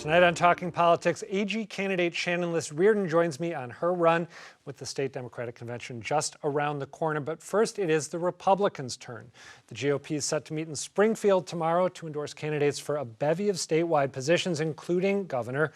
Tonight on Talking Politics, AG candidate Shannon Liss-Riordan joins me on her run with the state Democratic Convention just around the corner. But first, it is the Republicans' turn. The GOP is set to meet in Springfield tomorrow to endorse candidates for a bevy of statewide positions, including governor.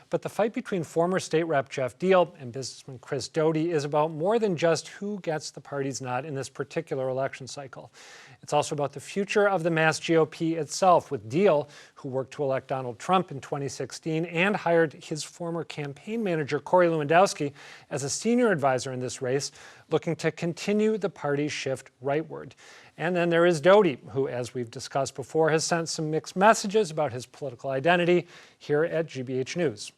But the fight between former state rep Jeff Diehl and businessman Chris Doty is about more than just who gets the party's nod in this particular election cycle. It's also about the future of the Mass GOP itself, with Diehl, who worked to elect Donald Trump in 2016 and hired his former campaign manager, Corey Lewandowski, as a senior advisor in this race, looking to continue the party's shift rightward. And then there is Doty, who, as we've discussed before, has sent some mixed messages about his political identity here at GBH News.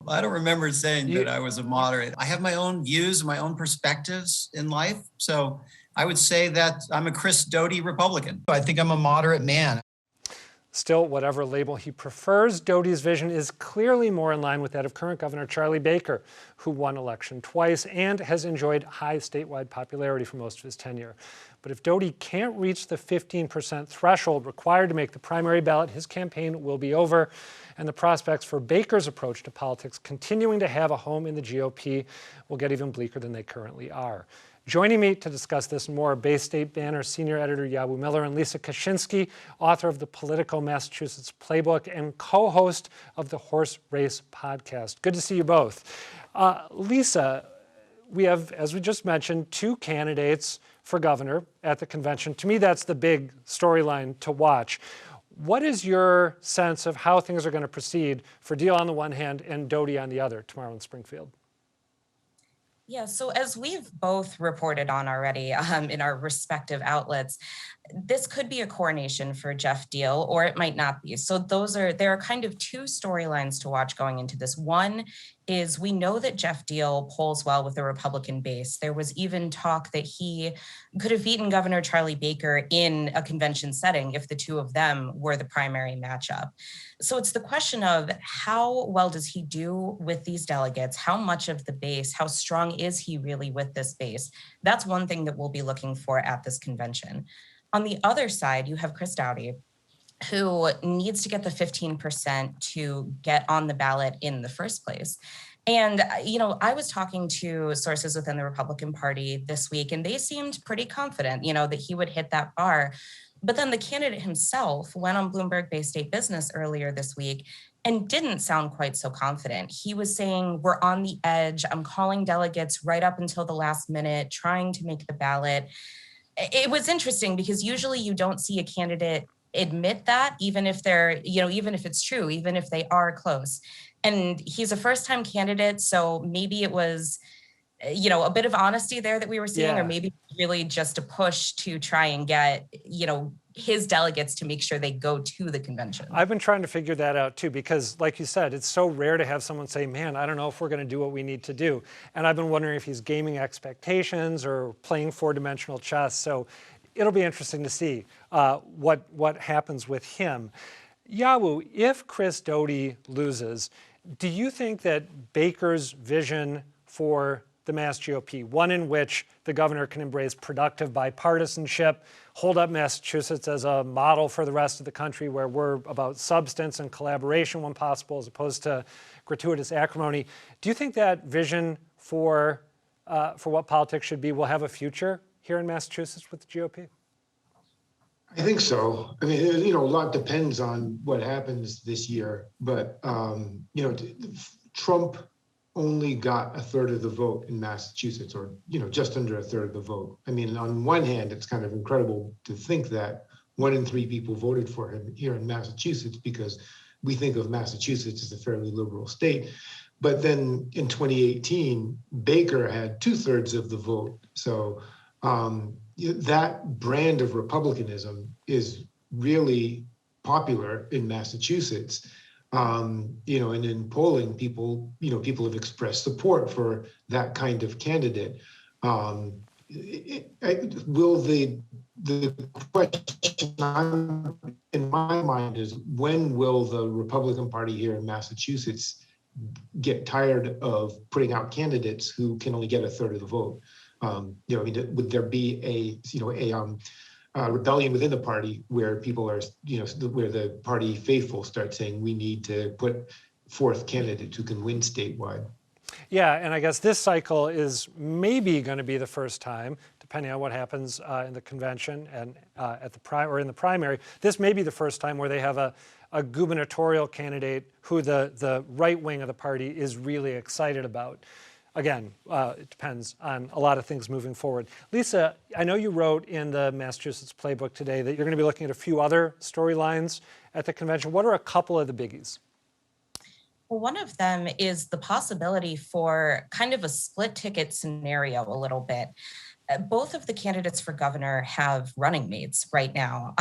I don't remember saying that I was a moderate. I have my own views, my own perspectives in life. So I would say that I'm a Chris Doty Republican. I think I'm a moderate man. Still, whatever label he prefers, Doty's vision is clearly more in line with that of current Governor Charlie Baker, who won election twice and has enjoyed high statewide popularity for most of his tenure. But if Doty can't reach the 15% threshold required to make the primary ballot, his campaign will be over, and the prospects for Baker's approach to politics continuing to have a home in the GOP will get even bleaker than they currently are. Joining me to discuss this and more, Bay State Banner senior editor Yawu Miller and Lisa Kashinsky, author of the Politico Massachusetts Playbook and co-host of the Horse Race podcast. Good to see you both. Lisa, we have, as we just mentioned, two candidates for governor at the convention. To me, that's the big storyline to watch. What is your sense of how things are going to proceed for Diehl on the one hand and Doty on the other tomorrow in Springfield? Yeah, so as we've both reported on already in our respective outlets, this could be a coronation for Jeff Diehl, or it might not be. So there are kind of two storylines to watch going into this. One is we know that Jeff Diehl polls well with the Republican base. There was even talk that he could have beaten Governor Charlie Baker in a convention setting if the two of them were the primary matchup. So it's the question of how well does he do with these delegates? How much of the base, how strong is he really with this base? That's one thing that we'll be looking for at this convention. On the other side, you have Chris Doty, who needs to get the 15% to get on the ballot in the first place. And, I was talking to sources within the Republican Party this week, and they seemed pretty confident, that he would hit that bar. But then the candidate himself went on Bloomberg Bay State Business earlier this week and didn't sound quite so confident. He was saying, we're on the edge. I'm calling delegates right up until the last minute, trying to make the ballot. It was interesting because usually you don't see a candidate admit that, even if they're, even if it's true, even if they are close. And he's a first-time candidate, so maybe it was, a bit of honesty there that we were seeing, or maybe really just a push to try and get, his delegates to make sure they go to the convention. I've been trying to figure that out too, because like you said, it's so rare to have someone say, man, I don't know if we're going to do what we need to do. And I've been wondering if he's gaming expectations or playing four-dimensional chess. So it'll be interesting to see what happens with him. Yawu, if Chris Doty loses, do you think that Baker's vision for the Mass GOP, one in which the governor can embrace productive bipartisanship, hold up Massachusetts as a model for the rest of the country where we're about substance and collaboration when possible as opposed to gratuitous acrimony, do you think that vision for what politics should be will have a future here in Massachusetts with the GOP? I think so. I mean, a lot depends on what happens this year, but, Trump only got a third of the vote in Massachusetts, or, just under a third of the vote. I mean, on one hand, it's kind of incredible to think that 1 in 3 people voted for him here in Massachusetts, because we think of Massachusetts as a fairly liberal state. But then in 2018, Baker had 2/3 of the vote. So that brand of republicanism is really popular in Massachusetts. And in polling, people have expressed support for that kind of candidate. Will the question in my mind is, when will the Republican Party here in Massachusetts get tired of putting out candidates who can only get a third of the vote? Would there be rebellion within the party where people are, where the party faithful start saying we need to put forth candidates who can win statewide. Yeah, and I guess this cycle is maybe going to be the first time, depending on what happens in the convention and at the in the primary. This may be the first time where they have a gubernatorial candidate who the right wing of the party is really excited about. Again, it depends on a lot of things moving forward. Lisa, I know you wrote in the Massachusetts Playbook today that you're going to be looking at a few other storylines at the convention. What are a couple of the biggies? Well, one of them is the possibility for kind of a split ticket scenario a little bit. Both of the candidates for governor have running mates right now.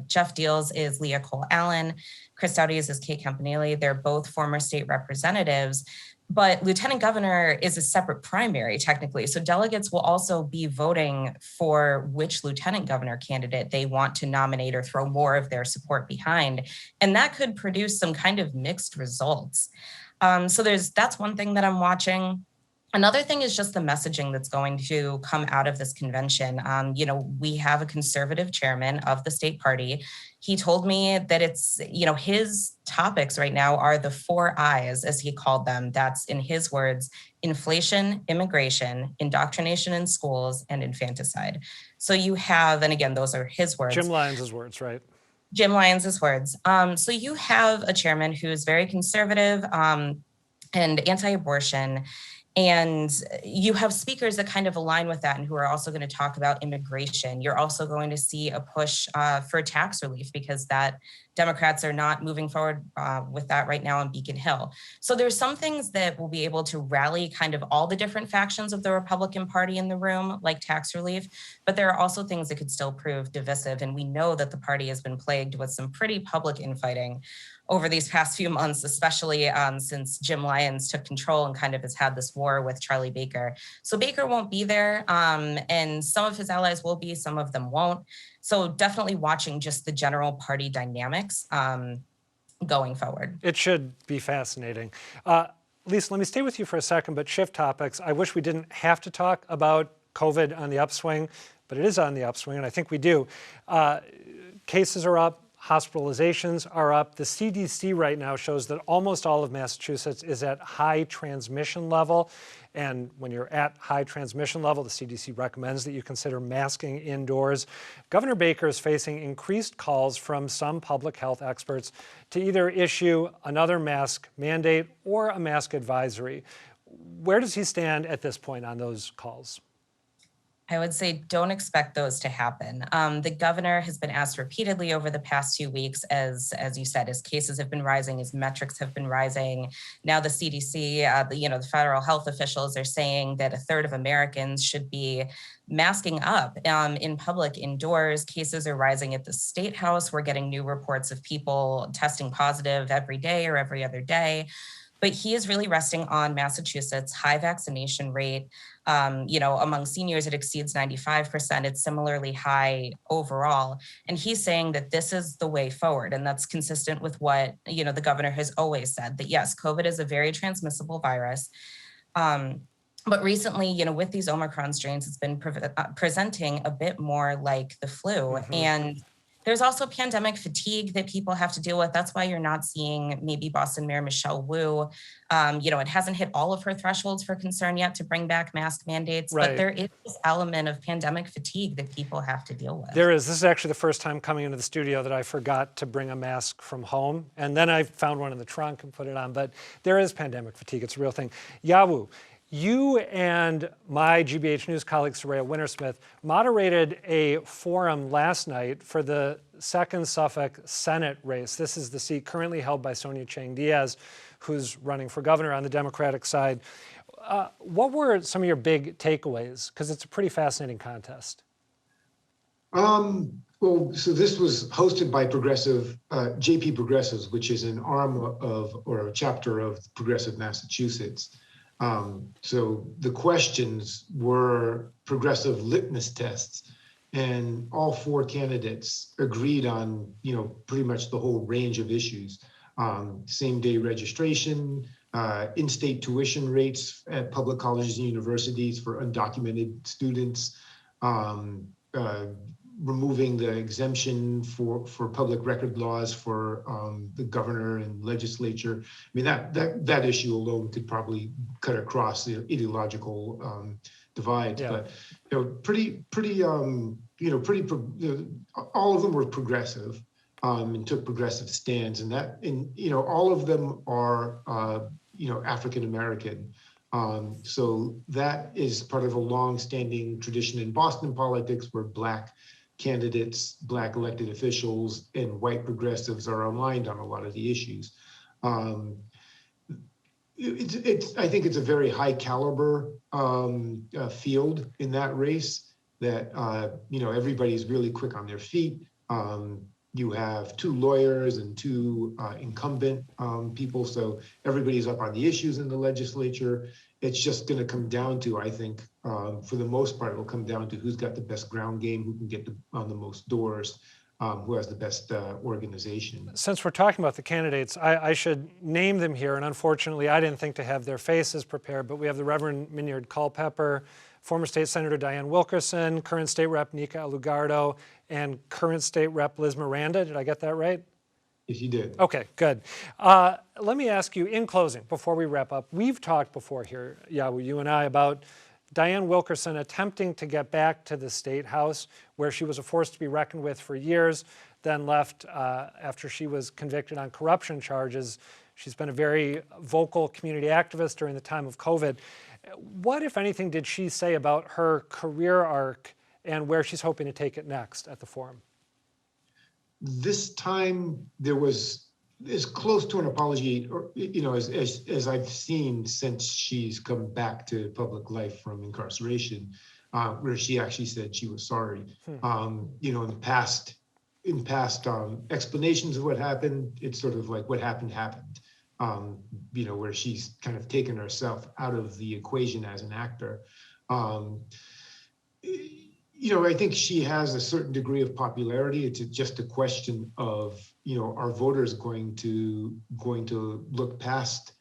Jeff Deal's is Leah Cole Allen. Chris Doughty's is Kate Campanile. They're both former state representatives. But lieutenant governor is a separate primary, technically. So delegates will also be voting for which lieutenant governor candidate they want to nominate or throw more of their support behind. And that could produce some kind of mixed results. So that's one thing that I'm watching. Another thing is just the messaging that's going to come out of this convention. We have a conservative chairman of the state party. He told me that it's, his topics right now are the 4 I's, as he called them. That's, in his words, inflation, immigration, indoctrination in schools, and infanticide. So you have, and again, those are his words. Jim Lyons' words, right? Jim Lyons' words. So you have a chairman who's very conservative and anti-abortion. And you have speakers that kind of align with that and who are also going to talk about immigration. You're also going to see a push for tax relief because that Democrats are not moving forward with that right now on Beacon Hill. So there's some things that will be able to rally kind of all the different factions of the Republican Party in the room, like tax relief, but there are also things that could still prove divisive. And we know that the party has been plagued with some pretty public infighting over these past few months, especially since Jim Lyons took control and kind of has had this war with Charlie Baker. So Baker won't be there, and some of his allies will be, some of them won't. So definitely watching just the general party dynamics going forward. It should be fascinating. Lisa, let me stay with you for a second, but shift topics. I wish we didn't have to talk about COVID on the upswing, but it is on the upswing, and I think we do. Cases are up. Hospitalizations are up. The CDC right now shows that almost all of Massachusetts is at high transmission level. And when you're at high transmission level, the CDC recommends that you consider masking indoors. Governor Baker is facing increased calls from some public health experts to either issue another mask mandate or a mask advisory. Where does he stand at this point on those calls? I would say don't expect those to happen. The governor has been asked repeatedly over the past 2 weeks, as you said, his cases have been rising, his metrics have been rising. Now the CDC, the federal health officials are saying that 1/3 of Americans should be masking up in public indoors. Cases are rising at the State House. We're getting new reports of people testing positive every day or every other day. But he is really resting on Massachusetts' high vaccination rate. Among seniors, it exceeds 95%. It's similarly high overall. And he's saying that this is the way forward. And that's consistent with what, the governor has always said, that yes, COVID is a very transmissible virus. But recently, with these Omicron strains, it's been presenting a bit more like the flu. Mm-hmm. And there's also pandemic fatigue that people have to deal with. That's why you're not seeing maybe Boston Mayor Michelle Wu. It hasn't hit all of her thresholds for concern yet to bring back mask mandates, right. But there is this element of pandemic fatigue that people have to deal with. There is. This is actually the first time coming into the studio that I forgot to bring a mask from home. And then I found one in the trunk and put it on. But there is pandemic fatigue. It's a real thing. Yawu, you and my GBH News colleague, Soraya Wintersmith, moderated a forum last night for the 2nd Suffolk Senate race. This is the seat currently held by Sonia Chang Diaz, who's running for governor on the Democratic side. What were some of your big takeaways? Because it's a pretty fascinating contest. So this was hosted by JP Progressives, which is an arm of, or a chapter of Progressive Massachusetts. So the questions were progressive litmus tests, and all 4 candidates agreed on, pretty much the whole range of issues. Same-day registration, in-state tuition rates at public colleges and universities for undocumented students, removing the exemption for public record laws for the governor and legislature. I mean, that issue alone could probably cut across the ideological divides. Yeah. But all of them were progressive and took progressive stands, and all of them are African American. So that is part of a long-standing tradition in Boston politics, where Black candidates, Black elected officials, and white progressives are aligned on a lot of the issues. I think it's a very high caliber field in that race. That everybody's really quick on their feet. You have 2 lawyers and 2 incumbent people, so everybody's up on the issues in the legislature. It's just going to come down to, I think, for the most part, it'll come down to who's got the best ground game, who can get on the most doors, who has the best organization. Since we're talking about the candidates, I should name them here, and unfortunately I didn't think to have their faces prepared, but we have the Reverend Minyard Culpepper, former State Senator Diane Wilkerson, current State Rep Nika Alugardo, and current State Rep Liz Miranda. Did I get that right? Yes, you did. Okay, good. Let me ask you, in closing, before we wrap up, we've talked before here, Yawu, you and I, about Diane Wilkerson attempting to get back to the State House, where she was a force to be reckoned with for years, then left after she was convicted on corruption charges. She's been a very vocal community activist during the time of COVID. What, if anything, did she say about her career arc and where she's hoping to take it next at the forum? This time there was as close to an apology, or as I've seen since she's come back to public life from incarceration, where she actually said she was sorry. In past explanations of what happened, it's sort of like what happened. Where she's kind of taken herself out of the equation as an actor. I think she has a certain degree of popularity. It's just a question of, are voters going to look past,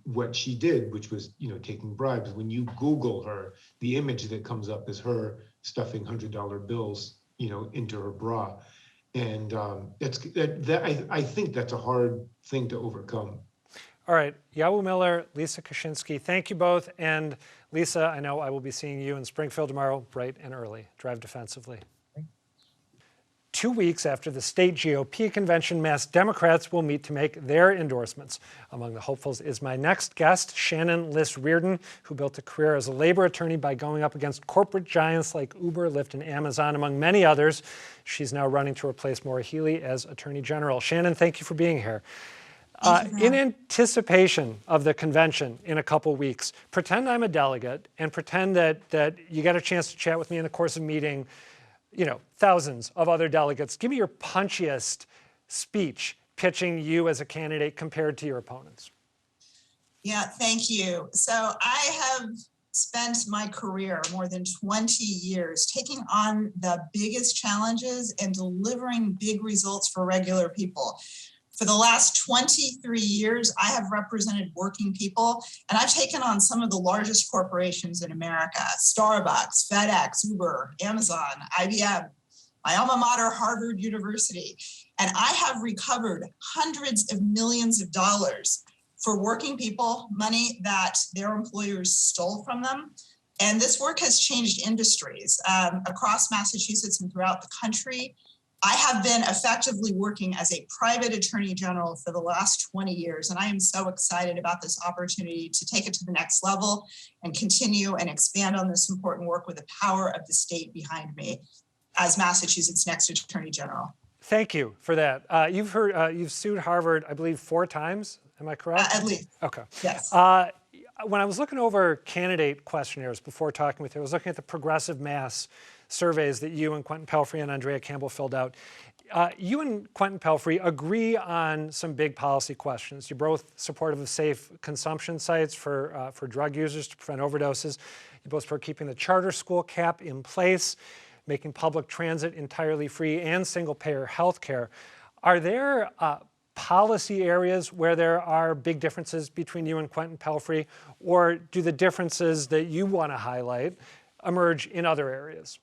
what she did, which was, taking bribes. When you Google her, the image that comes up is her stuffing $100 bills, into her bra. And I think that's a hard thing to overcome. All right, Yawu Miller, Lisa Kashinsky, thank you both. And Lisa, I know I will be seeing you in Springfield tomorrow, bright and early. Drive defensively. 2 weeks after the state GOP convention, Mass Democrats will meet to make their endorsements. Among the hopefuls is my next guest, Shannon Liss-Riordan, who built a career as a labor attorney by going up against corporate giants like Uber, Lyft, and Amazon, among many others. She's now running to replace Maura Healey as Attorney General. Shannon, thank you for being here. In anticipation of the convention in a couple weeks, pretend I'm a delegate and pretend that you got a chance to chat with me in the course of meeting, thousands of other delegates. Give me your punchiest speech pitching you as a candidate compared to your opponents. Yeah, thank you. So I have spent my career, more than 20 years, taking on the biggest challenges and delivering big results for regular people. For the last 23 years, I have represented working people, and I've taken on some of the largest corporations in America: Starbucks, FedEx, Uber, Amazon, IBM, my alma mater, Harvard University. And I have recovered hundreds of millions of dollars for working people, money that their employers stole from them. And this work has changed industries across Massachusetts and throughout the country. I have been effectively working as a private attorney general for the last 20 years, and I am so excited about this opportunity to take it to the next level and continue and expand on this important work with the power of the state behind me as Massachusetts' next attorney general. Thank you for that. You've sued Harvard, I believe, 4 times. Am I correct? At least. Okay. Yes. When I was looking over candidate questionnaires before talking with you, I was looking at the Progressive Mass surveys that you and Quentin Pelfrey and Andrea Campbell filled out. You and Quentin Pelfrey agree on some big policy questions. You're both supportive of safe consumption sites for drug users to prevent overdoses. You both support keeping the charter school cap in place, making public transit entirely free, and single-payer health care. Are there policy areas where there are big differences between you and Quentin Pelfrey, or do the differences that you want to highlight emerge in other areas?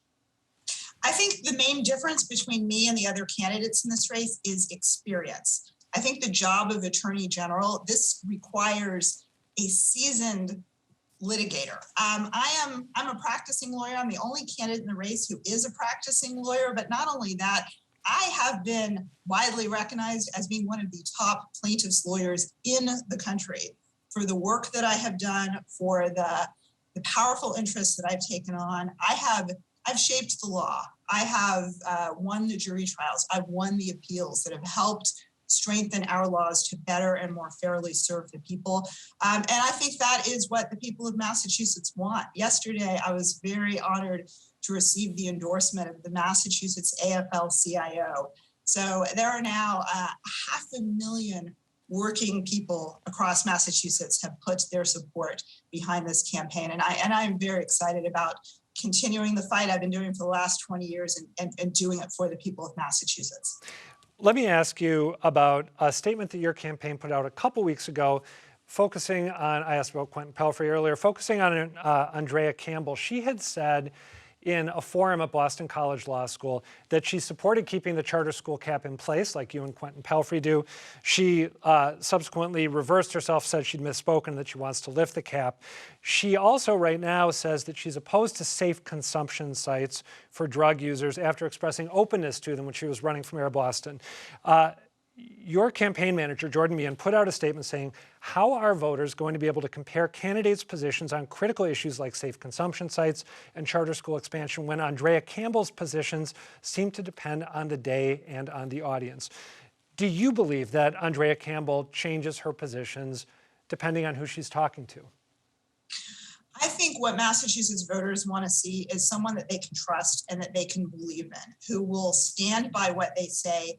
I think the main difference between me and the other candidates in this race is experience. I think the job of Attorney General, this requires a seasoned litigator. I'm a practicing lawyer. I'm the only candidate in the race who is a practicing lawyer, but not only that, I have been widely recognized as being one of the top plaintiffs lawyers in the country for the work that I have done, for the powerful interests that I've taken on. I've shaped the law. I have won the jury trials. I've won the appeals that have helped strengthen our laws to better and more fairly serve the people. And I think that is what the people of Massachusetts want. Yesterday, I was very honored to receive the endorsement of the Massachusetts AFL-CIO. So there are now 500,000 working people across Massachusetts have put their support behind this campaign. And I'm very excited about continuing the fight I've been doing for the last 20 years and doing it for the people of Massachusetts. Let me ask you about a statement that your campaign put out a couple weeks ago, focusing on, I asked about Quentin Pelfrey earlier, focusing on Andrea Campbell. She had said in a forum at Boston College Law School that she supported keeping the charter school cap in place, like you and Quentin Pelfrey do. She subsequently reversed herself, said she'd misspoken, that she wants to lift the cap. She also right now says that she's opposed to safe consumption sites for drug users after expressing openness to them when she was running for mayor of Boston. Your campaign manager, Jordan Meehan, put out a statement saying, how are voters going to be able to compare candidates' positions on critical issues like safe consumption sites and charter school expansion when Andrea Campbell's positions seem to depend on the day and on the audience? Do you believe that Andrea Campbell changes her positions depending on who she's talking to? I think what Massachusetts voters want to see is someone that they can trust and that they can believe in, who will stand by what they say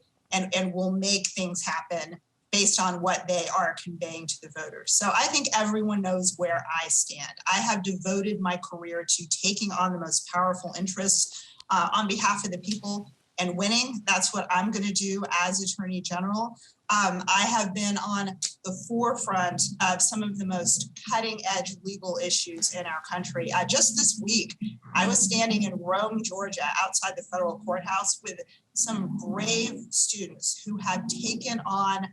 and will make things happen based on what they are conveying to the voters. So I think everyone knows where I stand. I have devoted my career to taking on the most powerful interests on behalf of the people and winning. That's what I'm going to do as Attorney General. I have been on the forefront of some of the most cutting-edge legal issues in our country. Just this week, I was standing in Rome, Georgia, outside the federal courthouse with some brave students who have taken on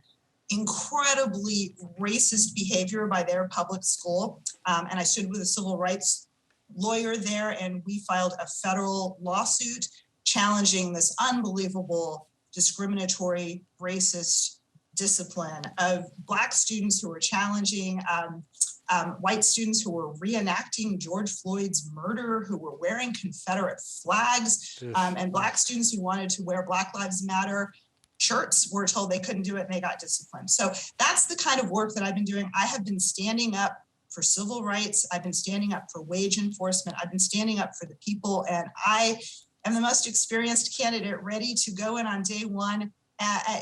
incredibly racist behavior by their public school. And I stood with a civil rights lawyer there, and we filed a federal lawsuit challenging this unbelievable, discriminatory, racist discipline of Black students who were challenging white students who were reenacting George Floyd's murder, who were wearing Confederate flags, and Black students who wanted to wear Black Lives Matter shirts were told they couldn't do it and they got disciplined. So that's the kind of work that I've been doing. I have been standing up for civil rights. I've been standing up for wage enforcement. I've been standing up for the people. And I am the most experienced candidate ready to go in on day one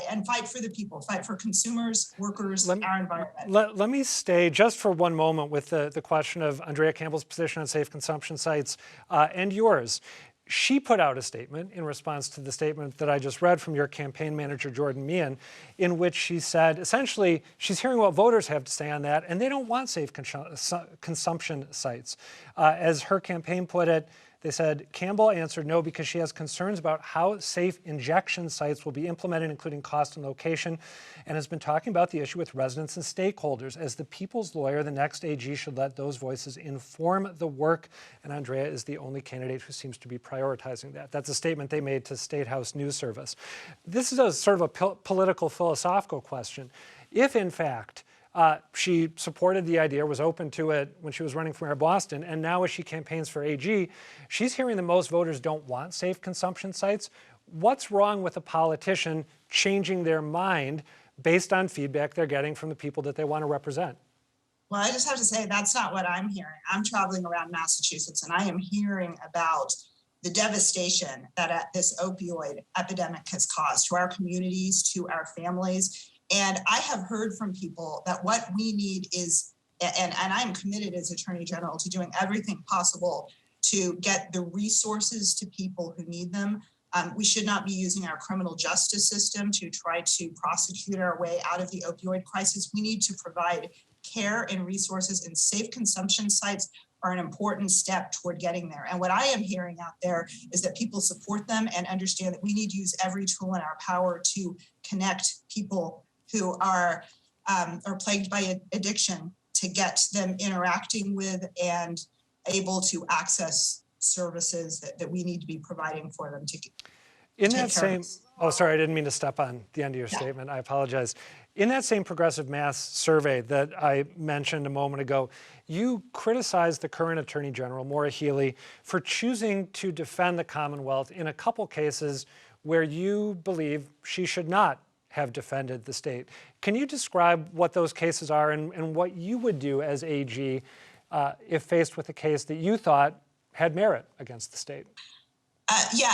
and fight for the people, fight for consumers, workers, our environment. Let me stay just for one moment with the question of Andrea Campbell's position on safe consumption sites and yours. She put out a statement in response to the statement that I just read from your campaign manager, Jordan Meehan, in which she said, essentially, she's hearing what voters have to say on that, and they don't want safe consumption sites. As her campaign put it, they said, Campbell answered no because she has concerns about how safe injection sites will be implemented, including cost and location, and has been talking about the issue with residents and stakeholders. As the people's lawyer, the next AG should let those voices inform the work, and Andrea is the only candidate who seems to be prioritizing that. That's a statement they made to State House News Service. This is a sort of a political philosophical question. If, in fact, she supported the idea, was open to it when she was running for mayor of Boston, and now as she campaigns for AG, she's hearing that most voters don't want safe consumption sites. What's wrong with a politician changing their mind based on feedback they're getting from the people that they want to represent? Well, I just have to say, that's not what I'm hearing. I'm traveling around Massachusetts, and I am hearing about the devastation that this opioid epidemic has caused to our communities, to our families. And I have heard from people that what we need is, and I'm committed as Attorney General to doing everything possible to get the resources to people who need them. We should not be using our criminal justice system to try to prosecute our way out of the opioid crisis. We need to provide care and resources in safe consumption sites are an important step toward getting there. And what I am hearing out there is that people support them and understand that we need to use every tool in our power to connect people who are plagued by addiction, to get them interacting with and able to access services that we need to be providing for them to In take that care of same, us. oh, sorry, I didn't mean to step on the end of your Yeah. statement. I apologize. In that same Progressive Mass survey that I mentioned a moment ago, you criticized the current Attorney General, Maura Healey, for choosing to defend the Commonwealth in a couple cases where you believe she should not have defended the state. Can you describe what those cases are and what you would do as AG if faced with a case that you thought had merit against the state?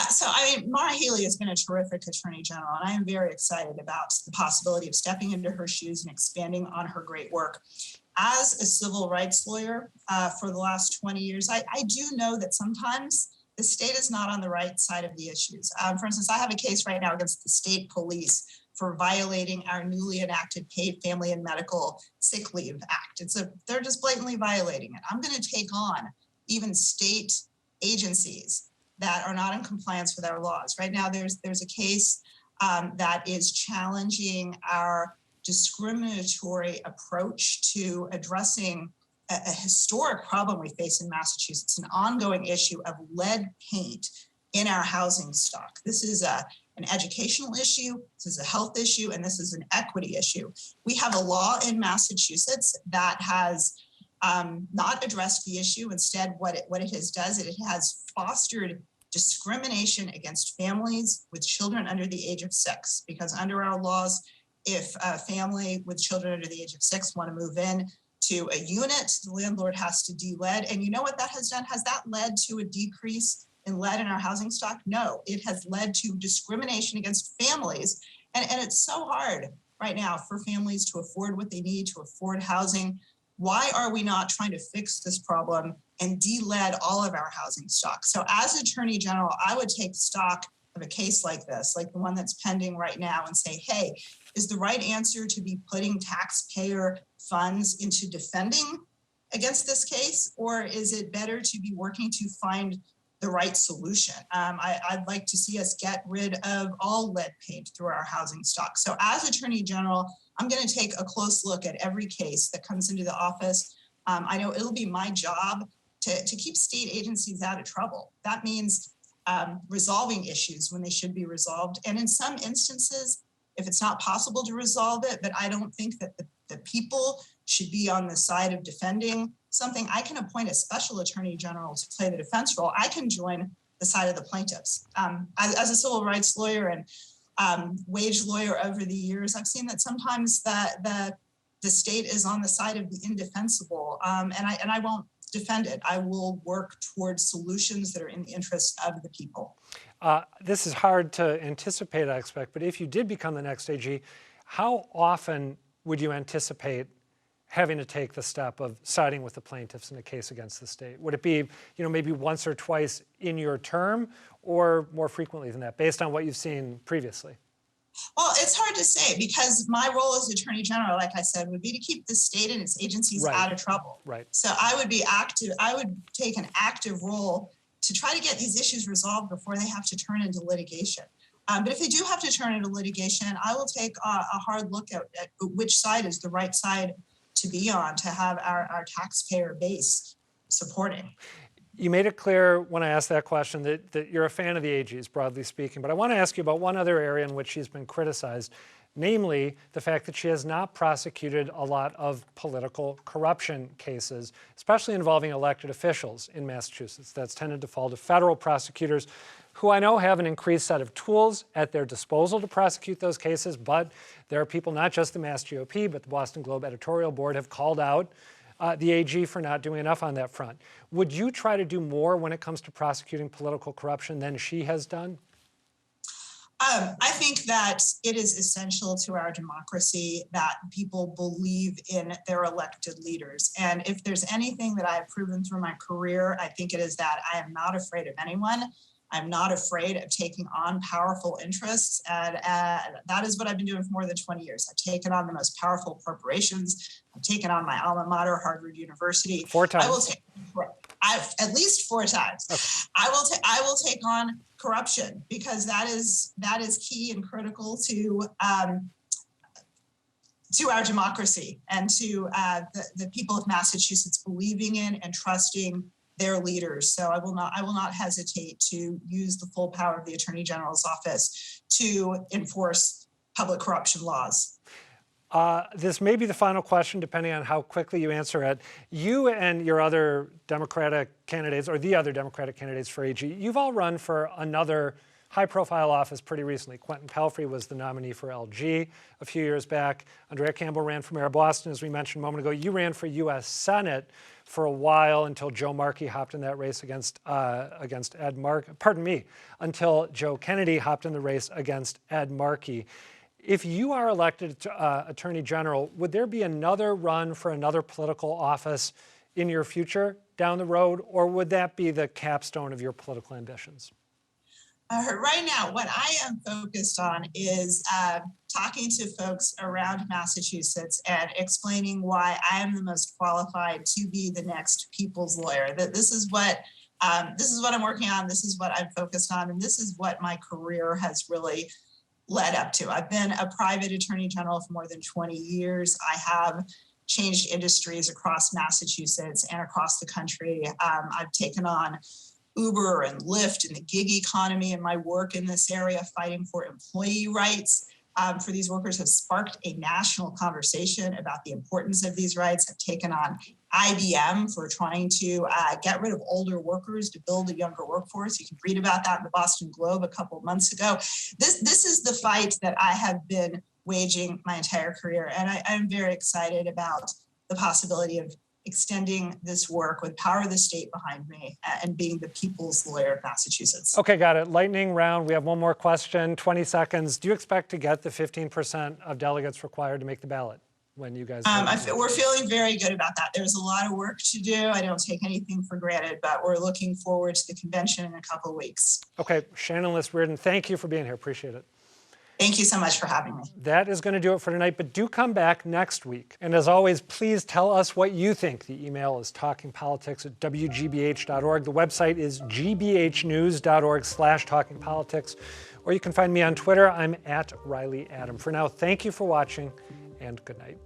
So Maura Healey has been a terrific Attorney General, and I am very excited about the possibility of stepping into her shoes and expanding on her great work. As a civil rights lawyer for the last 20 years, I do know that sometimes the state is not on the right side of the issues. For instance, I have a case right now against the state police for violating our newly enacted Paid Family and Medical Sick Leave Act. They're just blatantly violating it. I'm going to take on even state agencies that are not in compliance with our laws. Right now, there's a case that is challenging our discriminatory approach to addressing a historic problem we face in Massachusetts, an ongoing issue of lead paint in our housing stock. This is an educational issue, this is a health issue, and this is an equity issue. We have a law in Massachusetts that has not addressed the issue. Instead, what it has fostered discrimination against families with children under the age of 6, because under our laws, if a family with children under the age of 6 want to move in to a unit, the landlord has to de-lead. And you know what that has done? Has that led to a decrease in lead in our housing stock? No, it has led to discrimination against families. And it's so hard right now for families to afford what they need, to afford housing. Why are we not trying to fix this problem and de-lead all of our housing stock? So as Attorney General, I would take stock of a case like this, like the one that's pending right now, and say, hey, is the right answer to be putting taxpayer funds into defending against this case? Or is it better to be working to find the right solution? I'd like to see us get rid of all lead paint through our housing stock. So as Attorney General, I'm going to take a close look at every case that comes into the office. I know it'll be my job to keep state agencies out of trouble. That means resolving issues when they should be resolved. And in some instances, if it's not possible to resolve it, but I don't think that the people should be on the side of defending something, I can appoint a special Attorney General to play the defense role. I can join the side of the plaintiffs. As a civil rights lawyer and wage lawyer over the years, I've seen that sometimes the state is on the side of the indefensible, and I won't defend it. I will work towards solutions that are in the interest of the people. This is hard to anticipate, I expect, but if you did become the next AG, how often would you anticipate having to take the step of siding with the plaintiffs in a case against the state? Would it be, maybe once or twice in your term, or more frequently than that, based on what you've seen previously? Well, it's hard to say, because my role as Attorney General, like I said, would be to keep the state and its agencies out of trouble. Right. So I would be active. I would take an active role to try to get these issues resolved before they have to turn into litigation. But if they do have to turn into litigation, I will take a hard look at which side is the right side to be on, to have our taxpayer base supporting. You made it clear when I asked that question that you're a fan of the AGs, broadly speaking, but I want to ask you about one other area in which she's been criticized, namely the fact that she has not prosecuted a lot of political corruption cases, especially involving elected officials in Massachusetts. That's tended to fall to federal prosecutors, who I know have an increased set of tools at their disposal to prosecute those cases, but there are people, not just the Mass GOP, but the Boston Globe editorial board, have called out the AG for not doing enough on that front. Would you try to do more when it comes to prosecuting political corruption than she has done? I think that it is essential to our democracy that people believe in their elected leaders. And if there's anything that I've proven through my career, I think it is that I am not afraid of anyone. I'm not afraid of taking on powerful interests. And that is what I've been doing for more than 20 years. I've taken on the most powerful corporations. I've taken on my alma mater, Harvard University. 4 times. I will take at least 4 times. Okay. I will take on corruption, because that is key and critical to our democracy and to the people of Massachusetts believing in and trusting their leaders. So I will not hesitate to use the full power of the Attorney General's office to enforce public corruption laws. This may be the final question, depending on how quickly you answer it. You and your other Democratic candidates, or the other Democratic candidates for AG, you've all run for another high-profile office pretty recently. Quentin Pelfrey was the nominee for LG a few years back. Andrea Campbell ran for mayor of Boston, as we mentioned a moment ago. You ran for U.S. Senate for a while until Joe Markey hopped in that race against Ed Markey. Pardon me, until Joe Kennedy hopped in the race against Ed Markey. If you are elected Attorney General, would there be another run for another political office in your future down the road, or would that be the capstone of your political ambitions? Right now, what I am focused on is talking to folks around Massachusetts and explaining why I am the most qualified to be the next people's lawyer. That this is what I'm working on. This is what I'm focused on, and this is what my career has really led up to. I've been a private attorney general for more than 20 years. I have changed industries across Massachusetts and across the country. I've taken on Uber and Lyft and the gig economy, and my work in this area fighting for employee rights for these workers has sparked a national conversation about the importance of these rights. I've taken on IBM for trying to get rid of older workers to build a younger workforce. You can read about that in the Boston Globe a couple of months ago. This is the fight that I have been waging my entire career, and I'm very excited about the possibility of extending this work with power of the state behind me and being the people's lawyer of Massachusetts. Okay, got it. Lightning round. We have one more question, 20 seconds. Do you expect to get the 15% of delegates required to make the ballot when you guys? We're feeling very good about that. There's a lot of work to do. I don't take anything for granted, but we're looking forward to the convention in a couple of weeks. Okay, Shannon Liss-Riordan, thank you for being here. Appreciate it. Thank you so much for having me. That is going to do it for tonight, but do come back next week. And as always, please tell us what you think. The email is talkingpolitics@wgbh.org. The website is gbhnews.org/talkingpolitics. Or you can find me on Twitter. I'm @ReillyAdam. For now, thank you for watching, and good night.